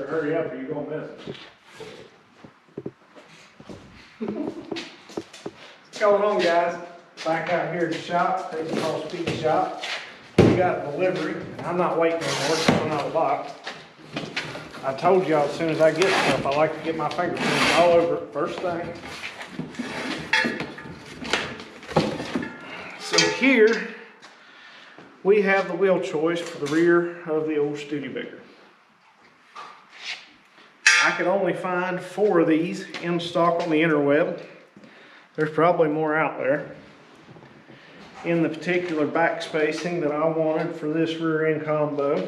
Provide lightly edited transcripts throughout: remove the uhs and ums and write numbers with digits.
hurry up or you're gonna miss it. What's going on, guys? Back out here at the shop, place called Speedshop. We got a delivery. I'm not waiting anymore, it's coming out of the box. I told y'all as soon as I get stuff, I like to get my fingerprints all over it first thing. So here we have the wheel choice for the rear of the old Studebaker. I could only find 4 of these in stock on the interweb. There's probably more out there. In the particular back spacing that I wanted for this rear end combo.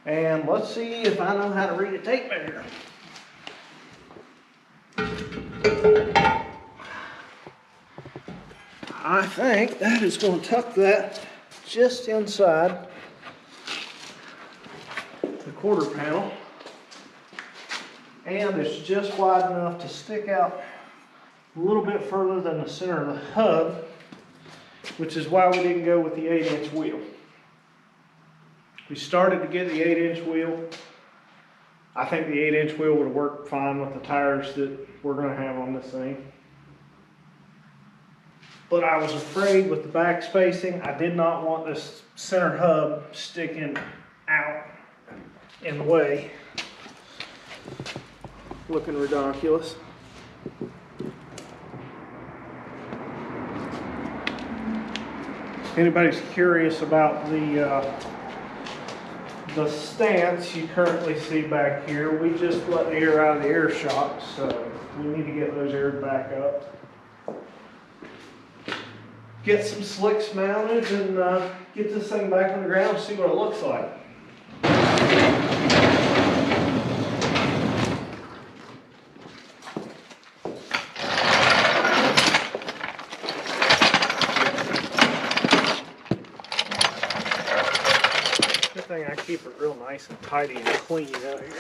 And let's see if I know how to read a tape measure. I think that is going to tuck that just inside the quarter panel. And it's just wide enough to stick out a little bit further than the center of the hub, which is why we didn't go with the 8-inch wheel. We started to get the 8-inch wheel. I think the 8-inch wheel would have worked fine with the tires that we're going to have on this thing. But I was afraid with the back spacing, I did not want this center hub sticking out in the way. Looking ridiculous. If anybody's curious about the stance you currently see back here, we just let the air out of the air shocks, so we need to get those aired back up. Get some slicks mounted and get this thing back on the ground and see what it looks like. Good thing I keep it real nice and tidy and clean out here.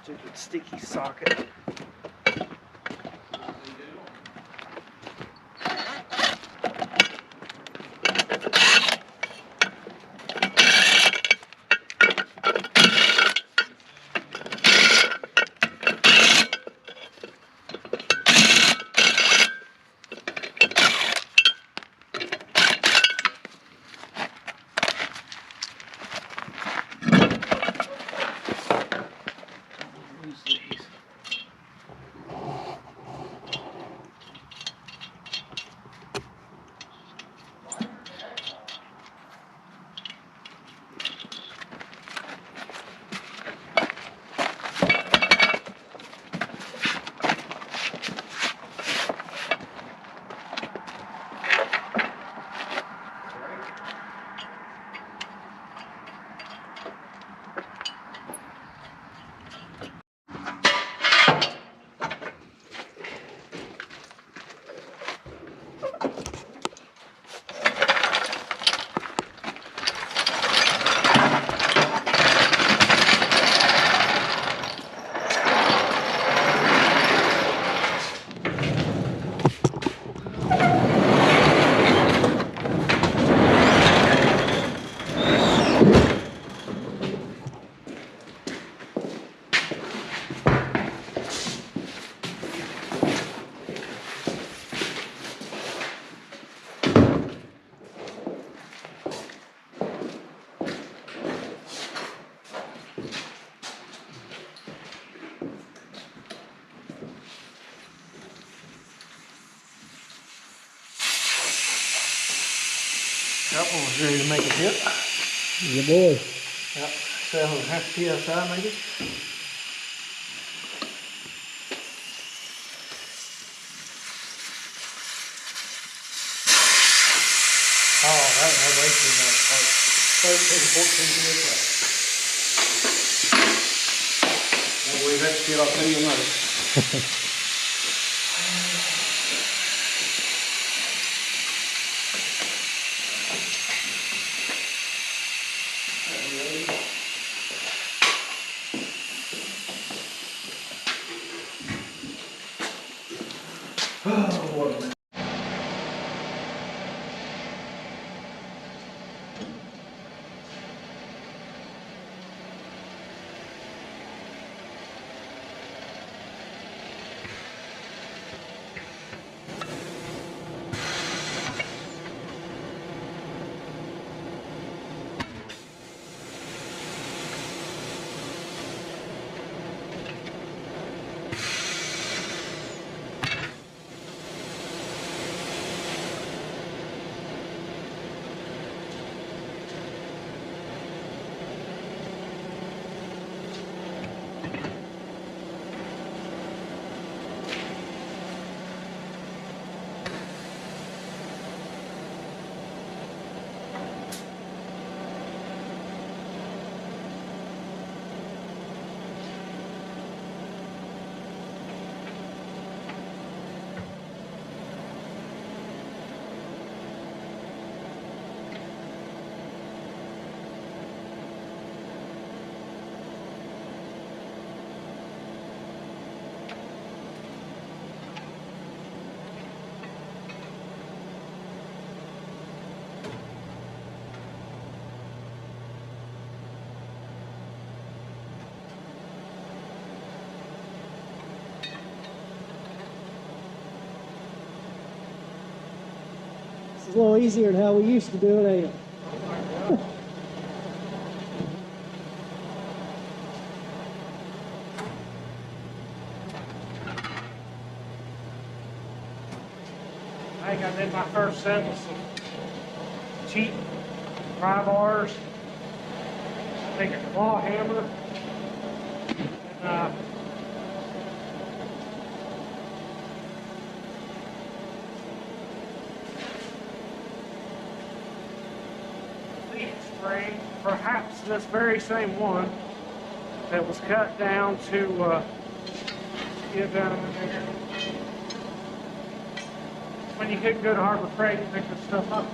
Stupid sticky socket. That one was ready to make a hit. Good boy. Yep, 7.5 PSI maybe. Oh, that racing was like 13, 14 PSI. Don't believe that shit, I'll tell you another. Oh, what a mess. It's a little easier than how we used to do it, ain't it? I think I did my first set with some cheap pry bars. Take a claw hammer and lead spring, perhaps this very same one that was cut down to get down in there. When you hit good Harbor Freight, you pick this stuff up.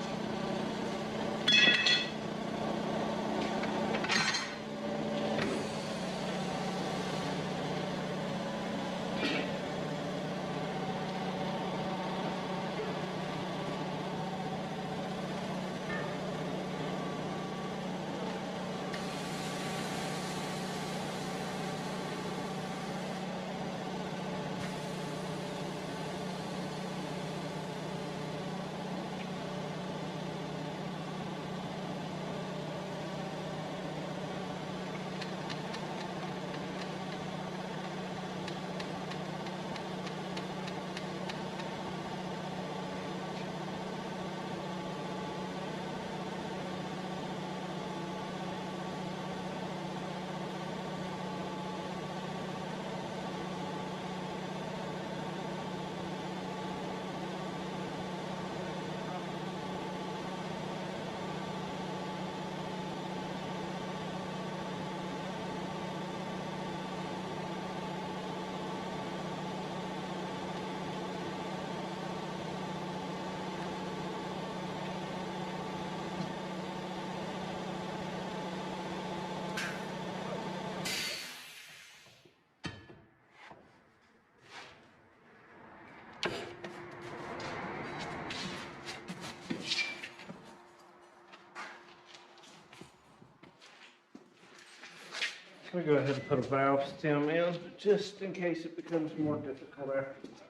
I'm going to go ahead and put a valve stem in, just in case it becomes more difficult after the tire.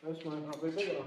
This might not be big enough.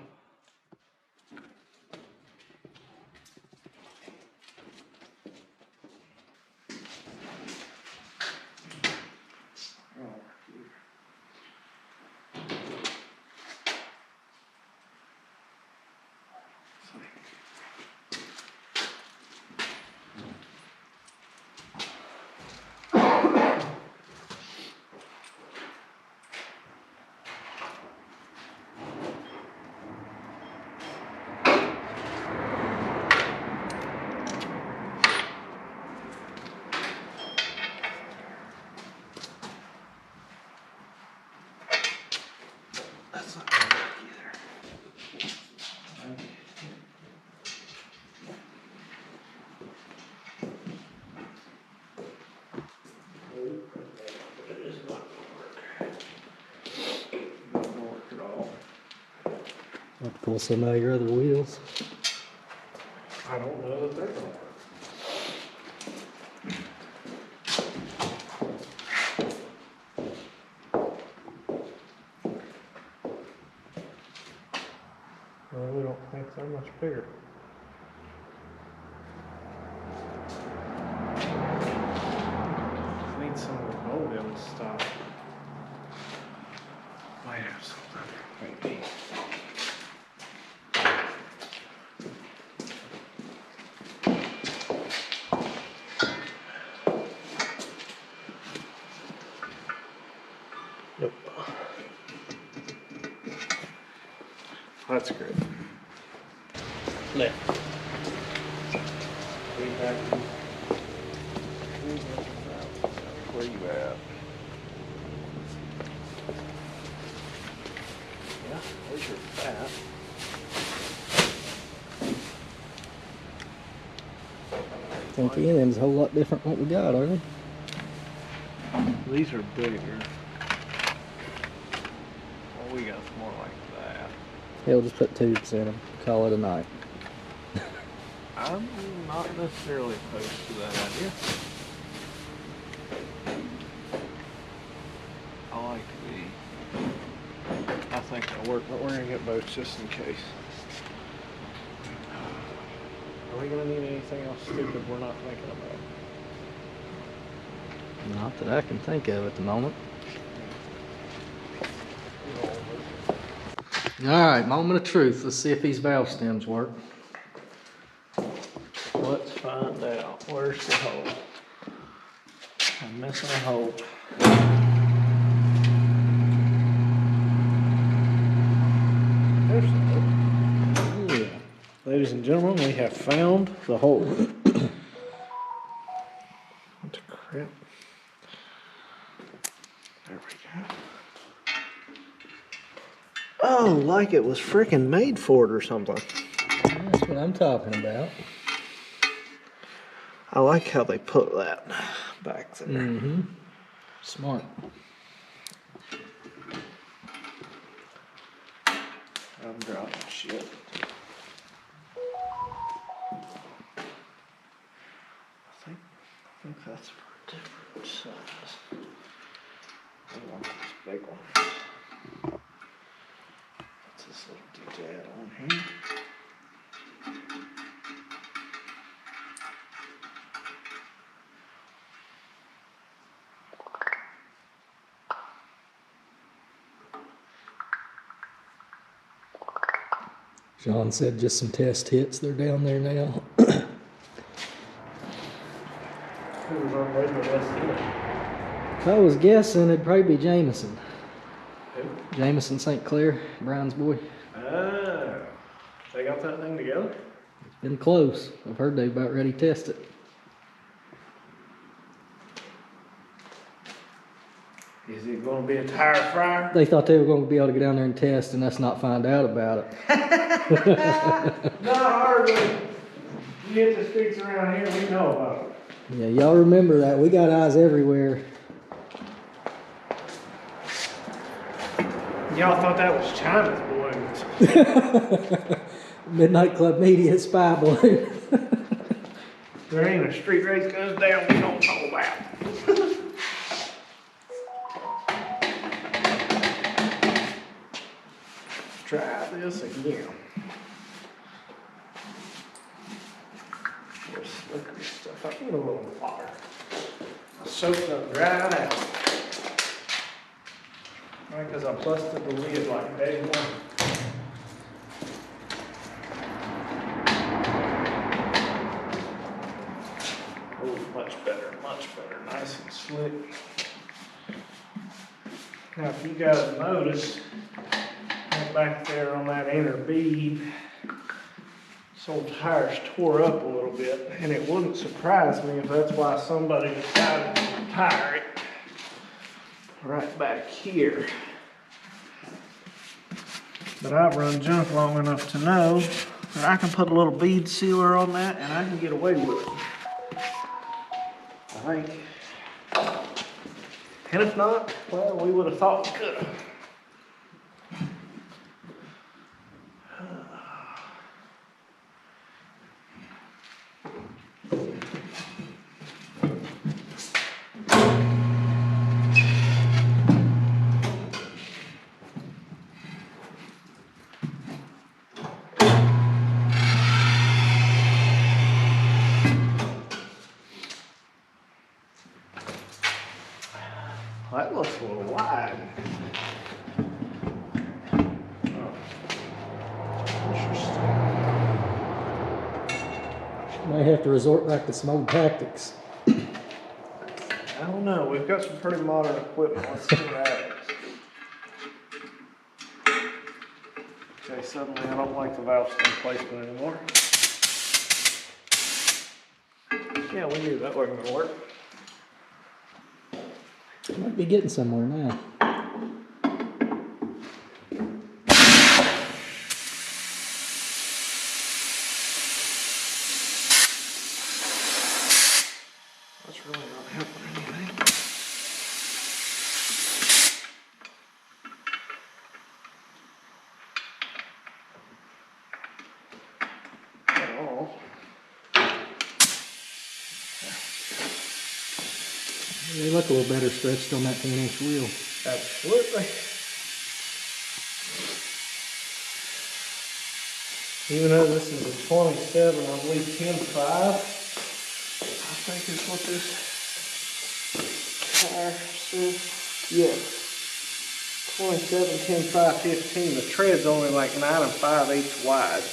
That's not gonna work either. It is not gonna work. Not gonna work at all. I'll have to pull some out of your other wheels. I don't know that they're gonna work. I really don't think they're much bigger. I need some of the bolt in stuff. Might have something. Maybe. Nope. That's good. Left. Where you at? Yeah, there's your fat. I think any of them's a whole lot different from what we got, are they? These are bigger. Well, we got more like that. Hell, just put tubes in them. Call it a night. I'm not necessarily opposed to that idea. I like the. I think that'll work, but we're gonna get boats just in case. Are we gonna need anything else stupid we're not thinking about? Not that I can think of at the moment. Alright, moment of truth. Let's see if these valve stems work. Let's find out. Where's the hole? I'm missing a hole. There's the hole. Yeah. Ladies and gentlemen, we have found the hole. What the crap? There we go. Oh, like it was freaking made for it or something. That's what I'm talking about. I like how they put that back there. Mm-hmm. Smart. I'm dropping shit. I think that's for a different size. I want this big one. What's this little doodad on here? John said just some test hits. They're down there now. Who's on way the rest of it? If I was guessing, it'd probably be Jameson. Who? Jameson St. Clair, Brian's boy. Oh, they got that thing together? Been close. I've heard they about ready to test it. Is it going to be a tire fryer? They thought they were going to be able to get down there and test and us not find out about it. Not hardly. You get the streets around here, we know about it. Yeah, y'all remember that. We got eyes everywhere. Y'all thought that was China's balloons. Midnight Club Media spy balloon. There ain't a street race goes down we don't know about. try this again. There's slippery stuff. I need a little water. Soap done dried out. Right, because I busted the lid like day one. Oh, much better, nice and slick. Now, if you guys notice, back there on that inner bead, this old tire's tore up a little bit, and it wouldn't surprise me if that's why somebody decided to retire it right back here. But I've run junk long enough to know that I can put a little bead sealer on that and I can get away with it. I think. And if not, well, we would have thought we could have. That looks a little wide. Oh. Interesting. May have to resort back to some old tactics. I don't know. We've got some pretty modern equipment. Let's see what happens. Okay, suddenly I don't like the valve stem placement anymore. Yeah, we knew that wasn't going to work. Might be getting somewhere now. That's really not helping anything. Oh. They look a little better stretched on that 10-inch wheel. Absolutely. Even though this is a 27, I believe 10.5, I think is what this tire says. Yeah. 27, 10.5, 15. The tread's only like 9 5/8 wide.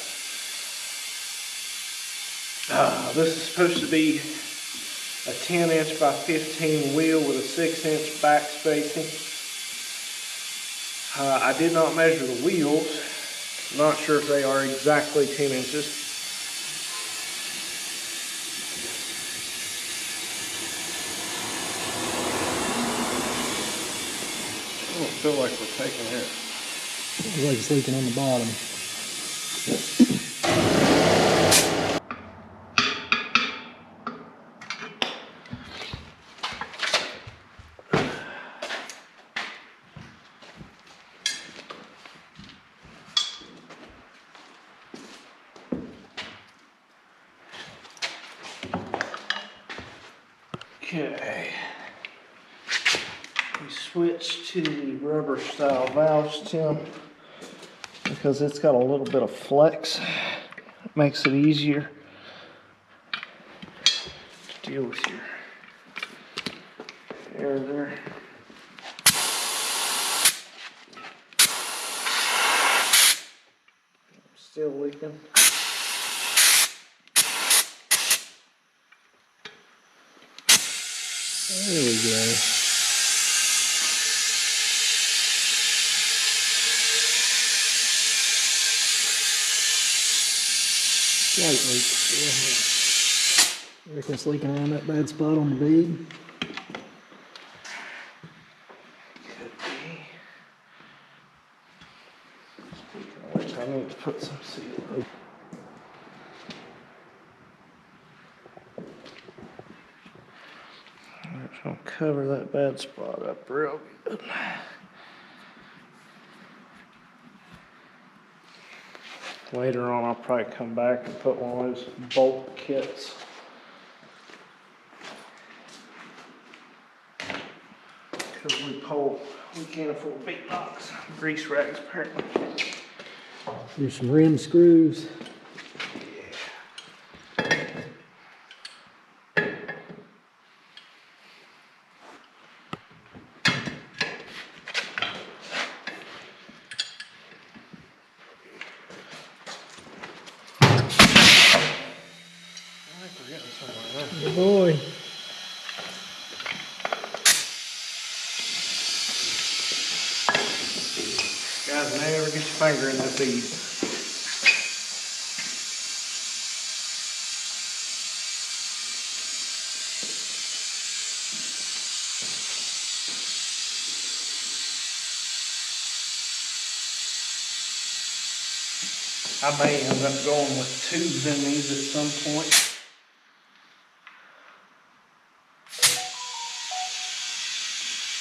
This is supposed to be a 10-inch by 15 wheel with a 6-inch back spacing. I did not measure the wheels. I'm not sure if they are exactly 10 inches. I don't feel like we're taking it. Looks like it's leaking on the bottom. Okay, we switched to the rubber style valves, Tim, because it's got a little bit of flex. It makes it easier to deal with your air there. Still leaking. There we go. Slight leak. Yeah. Reckon it's leaking around that bad spot on the bead. Could be. Speaking of which, I need to put some seal. I'll cover that bad spot up real good. Later on, I'll probably come back and put one of those bolt kits. Because we can't afford big box grease rags apparently. Do some rim screws. Good boy. Guys, never get your finger in that bead. I may end up going with tubes in these at some point.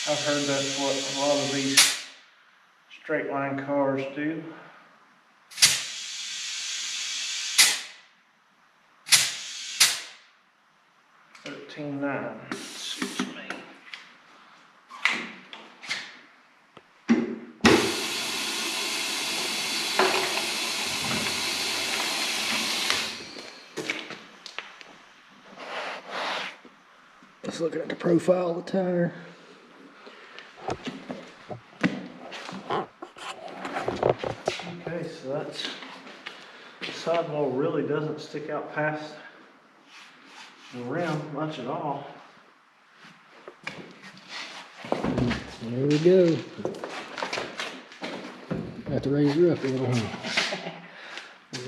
I've heard that's what a lot of these straight line cars do. $13.9 suits me. Just looking at the profile of the tire. Okay, so that's, the sidewall really doesn't stick out past the rim much at all. There we go. Have to raise her up a little.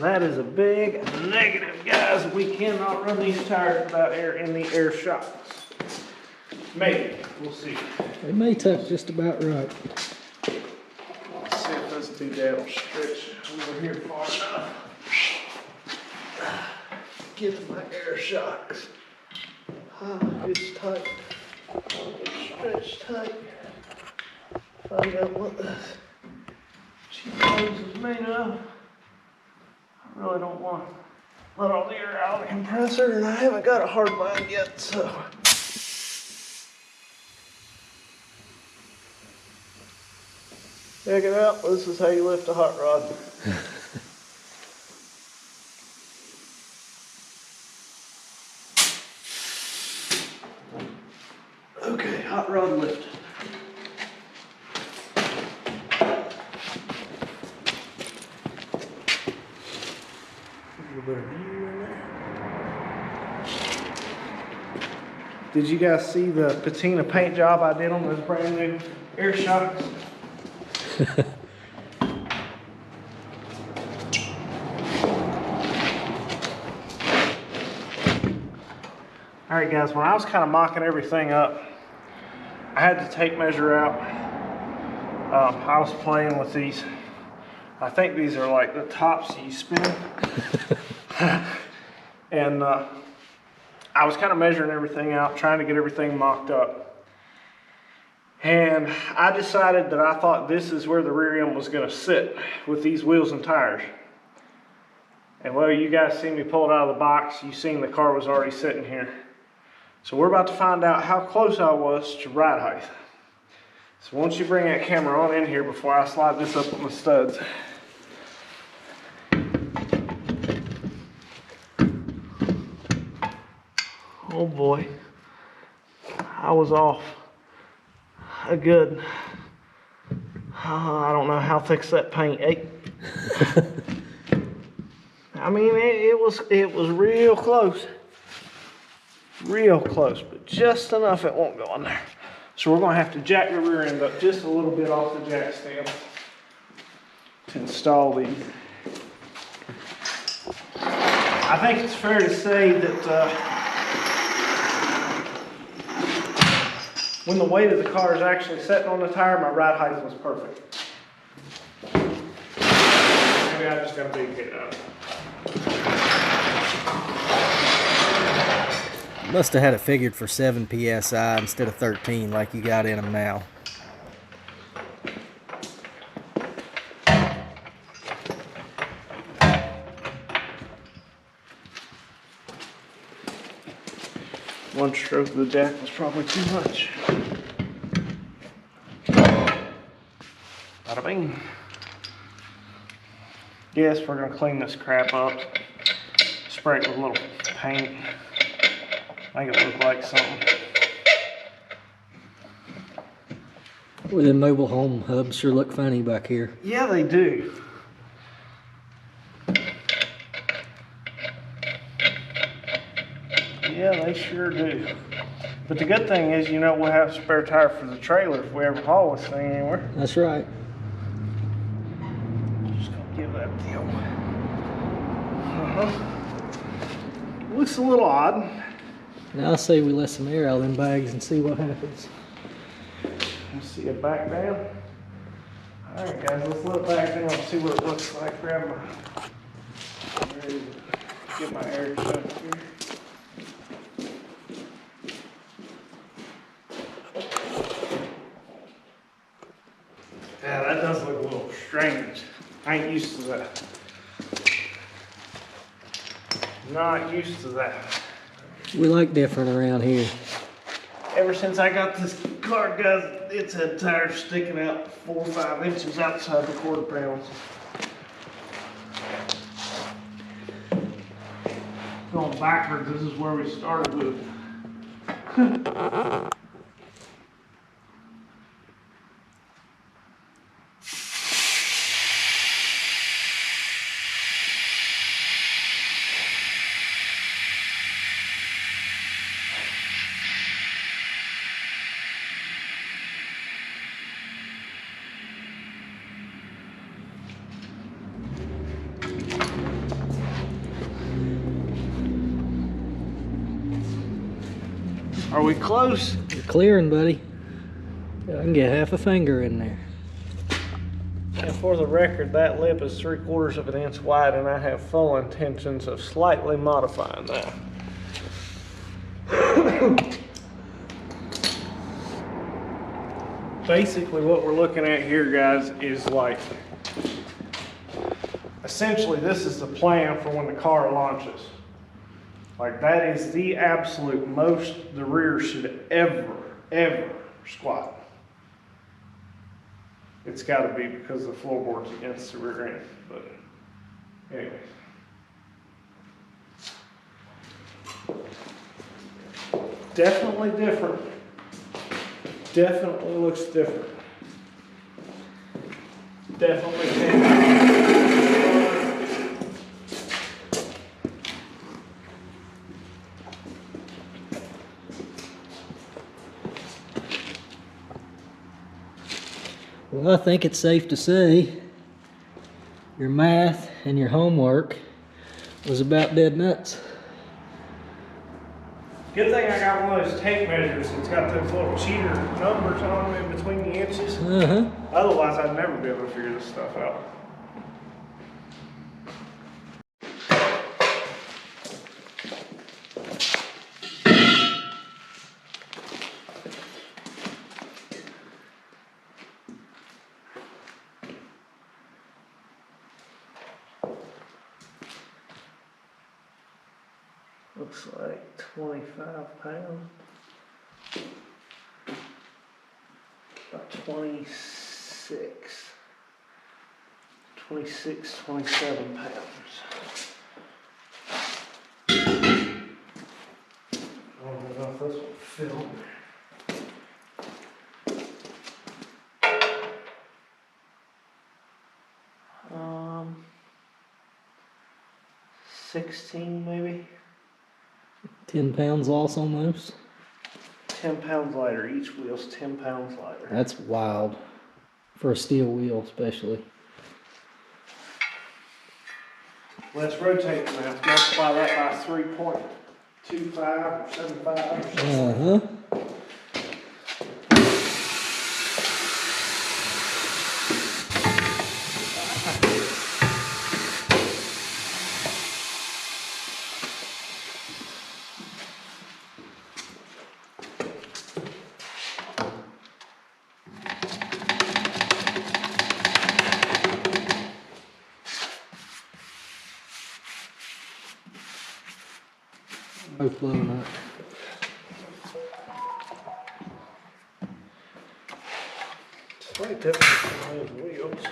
That is a big negative, guys. We cannot run these tires without air in the air shocks. Maybe, we'll see. They may tuck just about right. Let's see if this doodad will stretch over here far enough. Get my air shocks. It's tight. It's stretched tight. Find out what this cheap hose is made of. I really don't want to let all the air out of the compressor, and I haven't got a hard line yet, so. Check it out, this is how you lift a hot rod. Okay, hot rod lifted. Did you guys see the patina paint job I did on those brand new air shocks? Alright guys, when I was kind of mocking everything up, I had to tape measure out. I was playing with these. I think these are like the tops you spin. And I was kind of measuring everything out, trying to get everything mocked up. And I decided that I thought this is where the rear end was going to sit with these wheels and tires. And well, you guys see me pull it out of the box. You seen the car was already sitting here. So we're about to find out how close I was to ride height. So once you bring that camera on in here before I slide this up on the studs. Oh boy, I was off a good, I don't know how thick's that paint, 8. I mean, it was real close, but just enough it won't go in there. So we're gonna have to jack the rear end up just a little bit off the jack stand to install these. I think it's fair to say that when the weight of the car is actually sitting on the tire, my ride height was perfect. Maybe I just got a big hit out of it. Must have had it figured for 7 PSI instead of 13 like you got in them now. One stroke of the jack was probably too much. Bada bing. guess we're gonna clean this crap up. Spray it with a little paint. Make it look like something. Well, the mobile home hubs sure look funny back here. Yeah, they do. Yeah, they sure do. But the good thing is, you know, we'll have a spare tire for the trailer if we ever haul this thing anywhere. That's right. Just gonna give that deal. Looks a little odd. Now I say we let some air out of them bags and see what happens. Let's see it back down. All right, guys, let's let it back down and see what it looks like. Grab my, I'm ready to get my air shoved here. Yeah, that does look a little strange. I ain't used to that. Not used to that. We like different around here. Ever since I got this car, guys, it's had tires sticking out 4 or 5 inches outside the quarter panels. Going backwards, this is where we started with. Are we close? You're clearing, buddy. I can get half a finger in there. And for the record, that lip is 3/4 of an inch wide, and I have full intentions of slightly modifying that. Basically, what we're looking at here, guys, is like, essentially, this is the plan for when the car launches. Like, that is the absolute most the rear should ever squat. It's got to be because the floorboard's against the rear end, but anyways. Definitely different. Definitely looks different. Definitely can. Well, I think it's safe to say your math and your homework was about dead nuts. Good thing I got one of those tape measures. It's got those little cheater numbers on them in between the inches. Otherwise, I'd never be able to figure this stuff out. Looks like 25 pounds. About 26, 27 pounds. I don't know if this will film. Um, 16 maybe. 10 pounds loss almost. 10 pounds lighter. Each wheel's 10 pounds lighter. That's wild. For a steel wheel, especially. Let's rotate the math. Multiply that by 3.25 or 75 or something. Both blowing up. Slight difference in those wheels.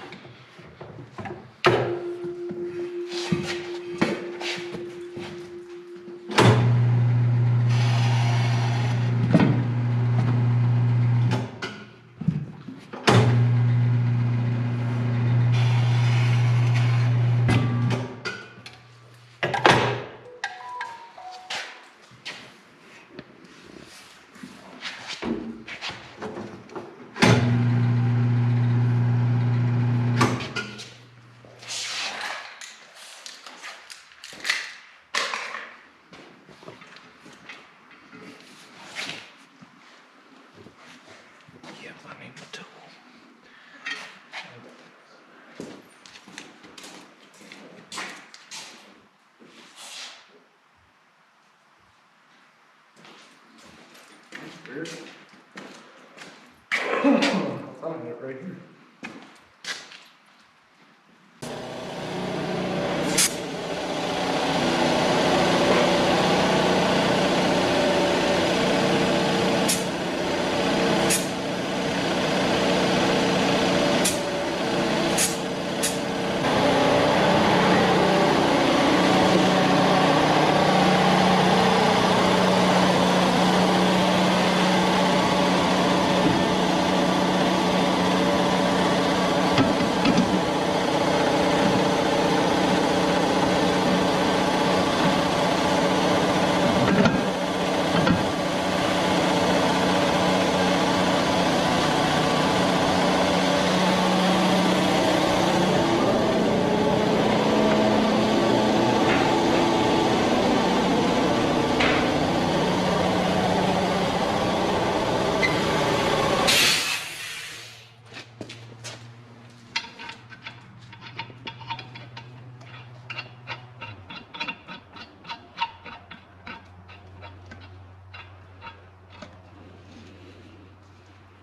here. I thought I had it right here.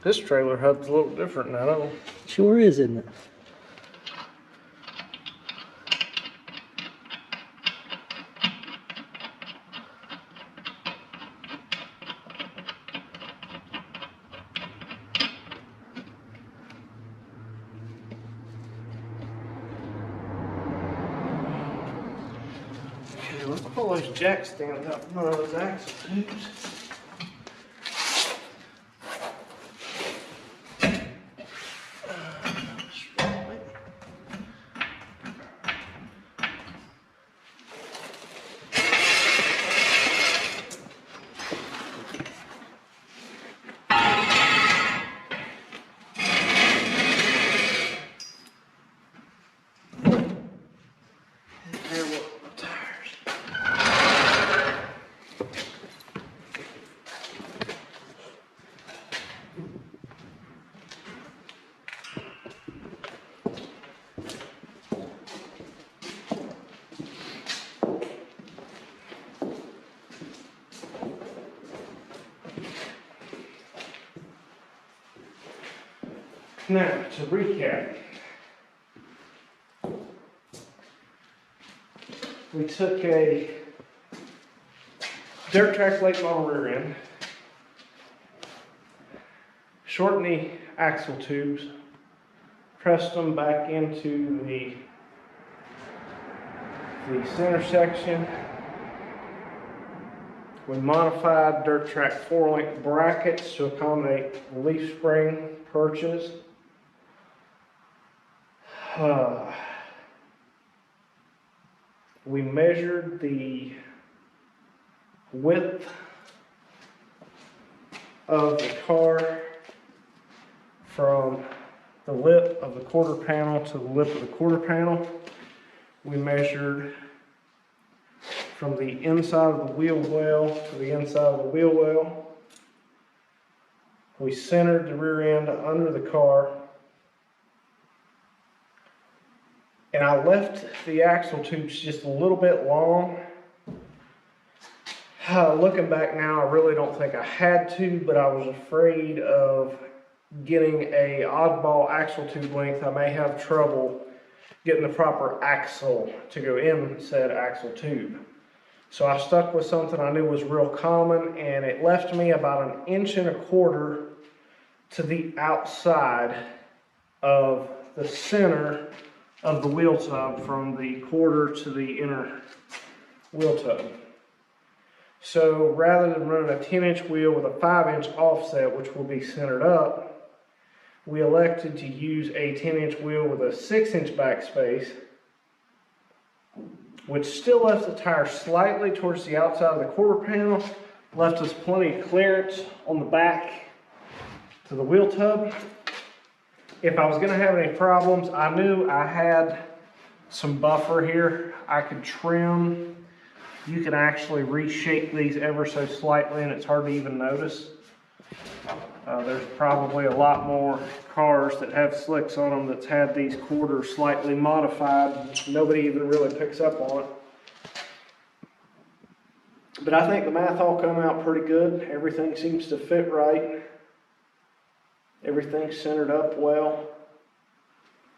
This trailer hub's a little different now. Sure is, isn't it? Okay, let's pull those jack stands out from under those axle tubes. Now, to recap, we took a dirt track late model rear end, shortened the axle tubes, pressed them back into the center section. We modified dirt track 4-link brackets to accommodate leaf spring perches. We measured the width of the car from the lip of the quarter panel to the lip of the quarter panel. We measured from the inside of the wheel well to the inside of the wheel well. We centered the rear end under the car. And I left the axle tubes just a little bit long. Looking back now, I really don't think I had to, but I was afraid of getting a oddball axle tube length. I may have trouble getting the proper axle to go in said axle tube. So I stuck with something I knew was real common, and it left me about 1.25 inches to the outside of the center of the wheel tub, from the quarter to the inner wheel tub. So rather than running a 10-inch wheel with a 5-inch offset, which will be centered up, we elected to use a 10-inch wheel with a 6-inch backspace, which still left the tire slightly towards the outside of the quarter panel, left us plenty of clearance on the back to the wheel tub. If I was going to have any problems, I knew I had some buffer here I could trim. You can actually reshape these ever so slightly, and it's hard to even notice. There's probably a lot more cars that have slicks on them that's had these quarters slightly modified. Nobody even really picks up on it. But I think the math all come out pretty good. Everything seems to fit right. Everything's centered up well.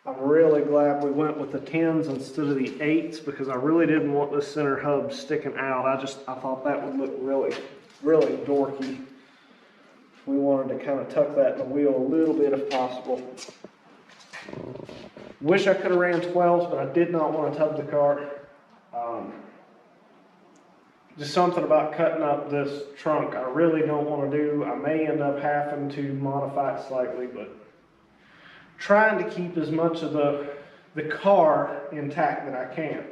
I'm really glad we went with the 10s instead of the 8s because I really didn't want the center hub sticking out. I thought that would look really, really dorky. We wanted to kind of tuck that in the wheel a little bit if possible. Wish I could have ran 12s, but I did not want to tub the car. Just something about cutting up this trunk I really don't want to do. I may end up having to modify it slightly, but trying to keep as much of the car intact that I can.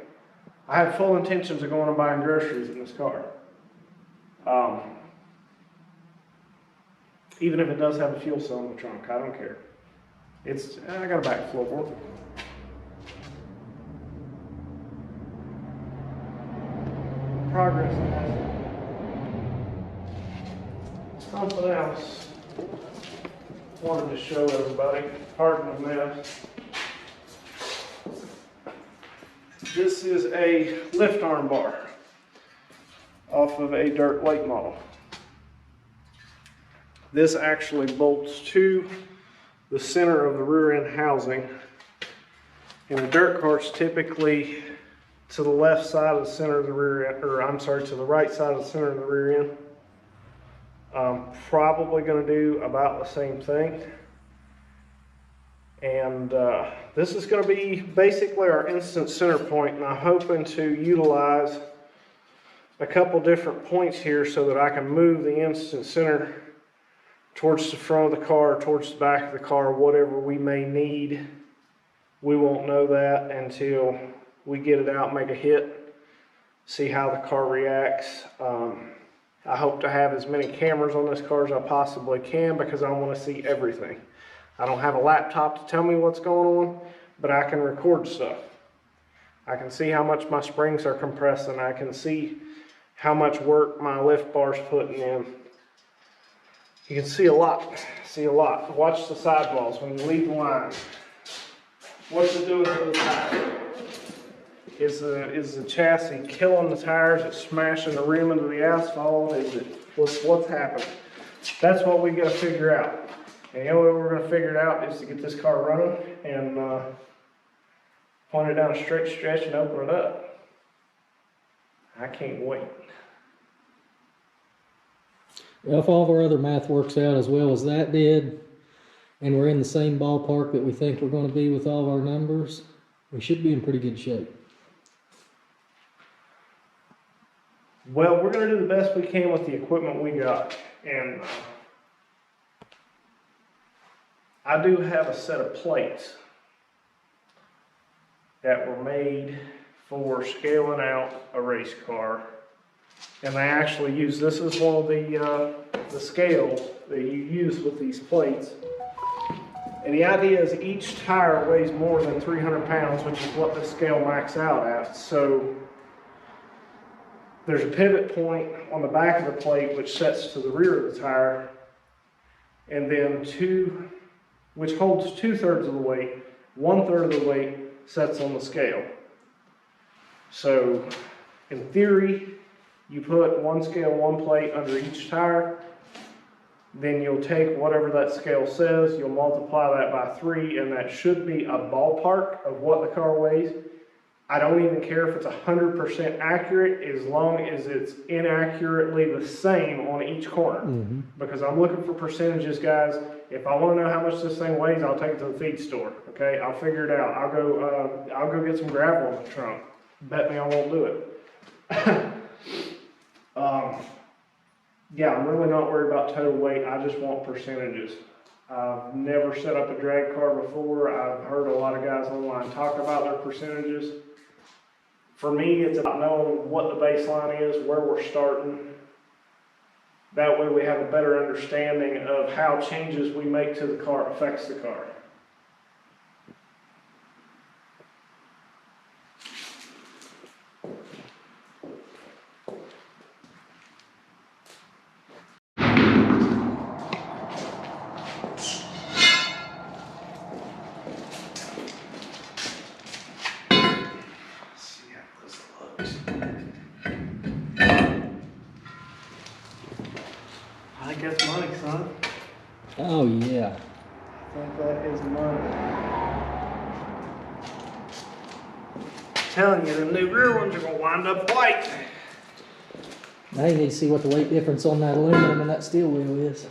I have full intentions of going and buying groceries in this car. Even if it does have a fuel cell in the trunk, I don't care. I got a back floorboard. Progress on this. Something else wanted to show everybody. Pardon the mess. This is a lift arm bar off of a dirt late model. This actually bolts to the center of the rear end housing. In a dirt cart's typically to the left side of the center of the rear end, or I'm sorry, to the right side of the center of the rear end. Probably going to do about the same thing. And this is going to be basically our instant center point, and I'm hoping to utilize a couple different points here so that I can move the instant center towards the front of the car, towards the back of the car, whatever we may need. We won't know that until we get it out, make a hit, see how the car reacts. I hope to have as many cameras on this car as I possibly can because I want to see everything. I don't have a laptop to tell me what's going on, but I can record stuff. I can see how much my springs are compressing. I can see how much work my lift bar's putting in. You can see a lot, Watch the sidewalls when you leave the line. What's it doing to the tire? Is the chassis killing the tires? Is it smashing the rim into the asphalt? What's happening? That's what we got to figure out. And the only way we're going to figure it out is to get this car running and point it down a straight stretch and open it up. I can't wait. Well, if all of our other math works out as well as that did, and we're in the same ballpark that we think we're going to be with all of our numbers, we should be in pretty good shape. Well, we're going to do the best we can with the equipment we got. And I do have a set of plates that were made for scaling out a race car. And they actually use, this is one of the scales that you use with these plates. And the idea is each tire weighs more than 300 pounds, which is what the scale max out at. So there's a pivot point on the back of the plate which sets to the rear of the tire, and then which holds 2/3 of the weight, 1/3 of the weight sets on the scale. So in theory, you put one scale, one plate under each tire, then you'll take whatever that scale says, you'll multiply that by 3, and that should be a ballpark of what the car weighs. I don't even care if it's 100% accurate as long as it's inaccurately the same on each corner. Mm-hmm. Because I'm looking for percentages, guys. If I want to know how much this thing weighs, I'll take it to the feed store. Okay, I'll figure it out. I'll go get some gravel in the trunk. Bet me I won't do it. Yeah, I'm really not worried about total weight. I just want percentages. I've never set up a drag car before. I've heard a lot of guys online talk about their percentages. For me, it's about knowing what the baseline is, where we're starting. That way we have a better understanding of how changes we make to the car affects the car. huh? Oh yeah. I think that is money. Telling you, the new rear ones are gonna wind up white. Now you need to see what the weight difference on that aluminum and that steel wheel is.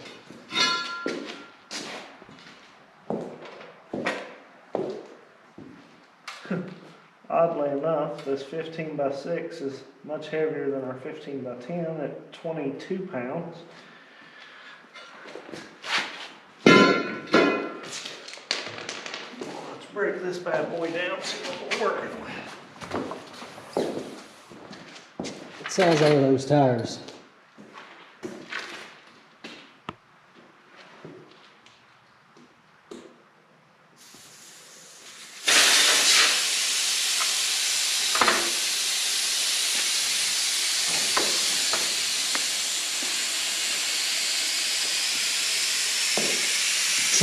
Oddly enough, this 15x6 is much heavier than our 15x10 at 22 pounds. Let's break this bad boy down, see what we're working with. What size are those tires?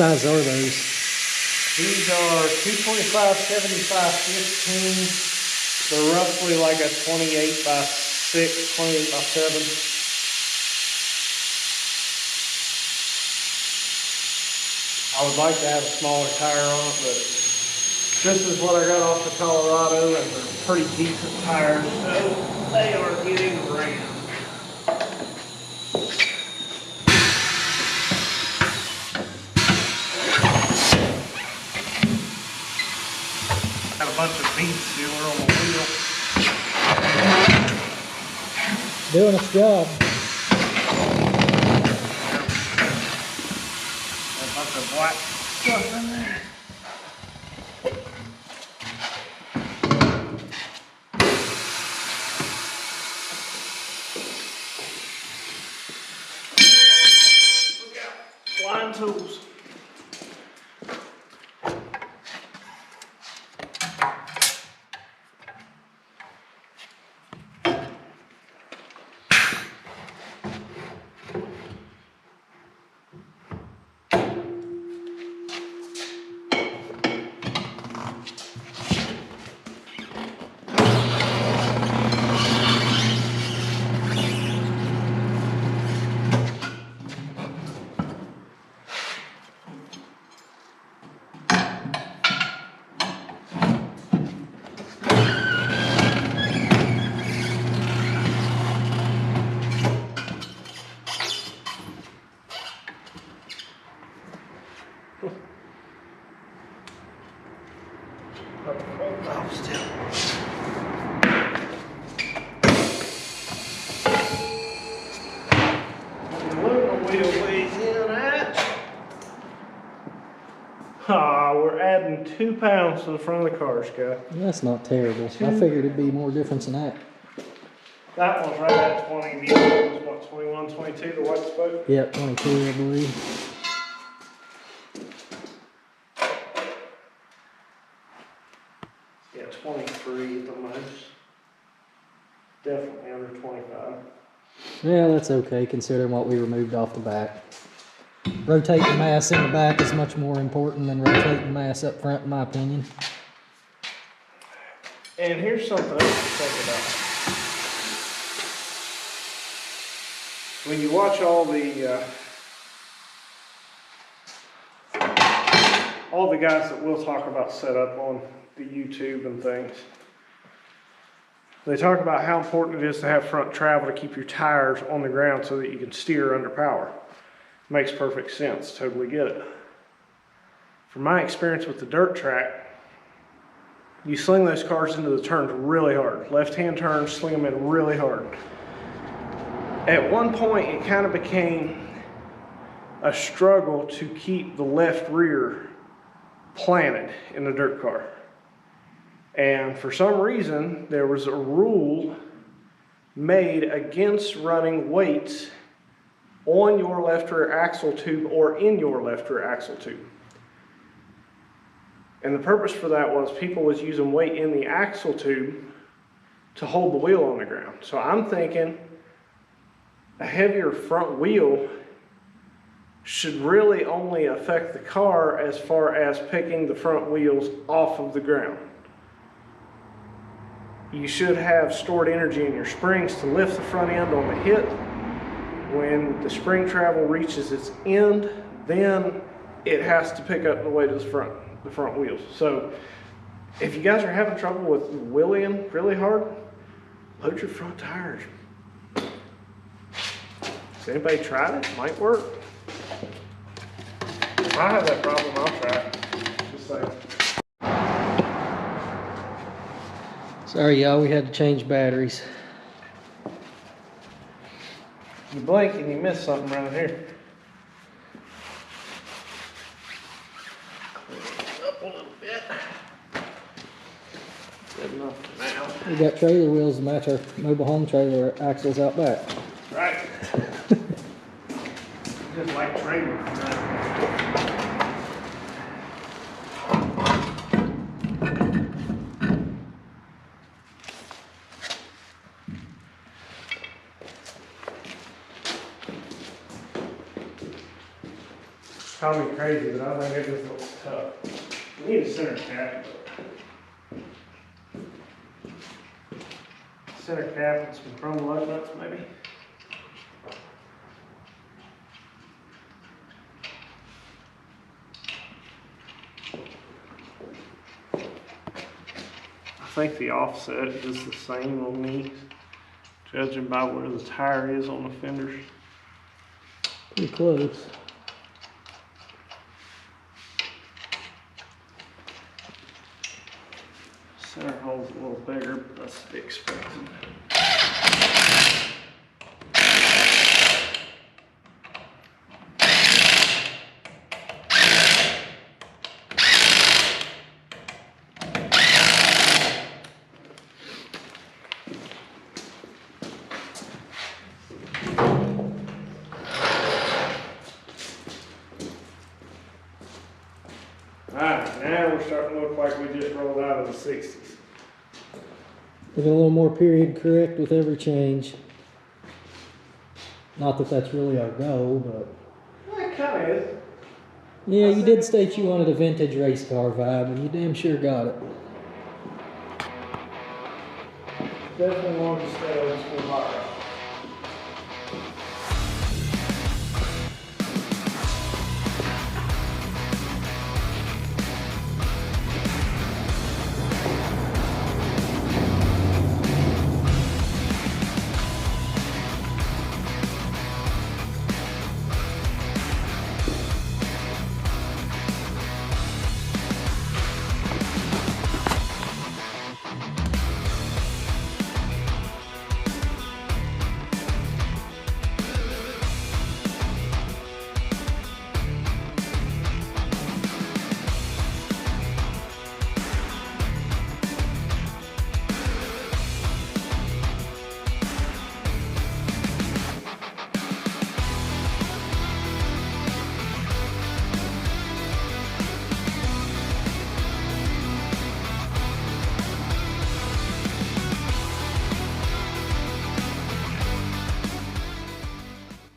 What size are those? These are 225, 75, 15. They're roughly like a 28x6, 28x7. I would like to have a smaller tire on it, but this is what I got off the Colorado, and they're pretty decent tires, so they are getting rammed. Got a bunch of bead sealer on the wheel. Doing its job. A bunch of black stuff in there. Look out, flying tools. We're adding 2 pounds to the front of the car, Scott. That's not terrible. I figured it'd be more difference than that. That one's right at 20. The other one's what, 21, 22, the white spoke? Yep, 22, I believe. Yeah, 23 at the most. Definitely under 25. Yeah, that's okay considering what we removed off the back. Rotating the mass in the back is much more important than rotating the mass up front, in my opinion. And here's something else to think about. When you watch all the guys that we'll talk about setup on the YouTube and things, they talk about how important it is to have front travel to keep your tires on the ground so that you can steer under power. Makes perfect sense, totally get it. From my experience with the dirt track, you sling those cars into the turns really hard. Left-hand turns, sling them in really hard. At one point, it kind of became a struggle to keep the left rear planted in the dirt car. And for some reason, there was a rule made against running weights on your left rear axle tube or in your left rear axle tube. And the purpose for that was people was using weight in the axle tube to hold the wheel on the ground. So I'm thinking a heavier front wheel should really only affect the car as far as picking the front wheels off of the ground. You should have stored energy in your springs to lift the front end on the hit When the spring travel reaches its end, then it has to pick up the weight of the front wheels. So if you guys are having trouble with wheeling really hard, load your front tires. Has anybody tried it? Might work. If I have that problem, I'll try it. Just saying. Sorry, y'all, we had to change batteries. You blink and you miss something right here. Clean it up a little bit. Good enough for now. We got trailer wheels to match our mobile home trailer axles out back. Right. Just like trailer. Call me crazy, but I think it just looks tough. We need a center cap. Center cap and some chrome lug nuts, maybe. I think the offset is the same on these, judging by where the tire is on the fenders. Pretty close. Center hole's a little bigger, but that's to be expected. Alright, now we're starting to look like we just rolled out of the 60s. Get a little more period correct with every change. Not that that's really our goal, but... Well, it kind of is. Yeah, you did state you wanted a vintage race car vibe, and you damn sure got it. Definitely wanted to stay old school hot rod.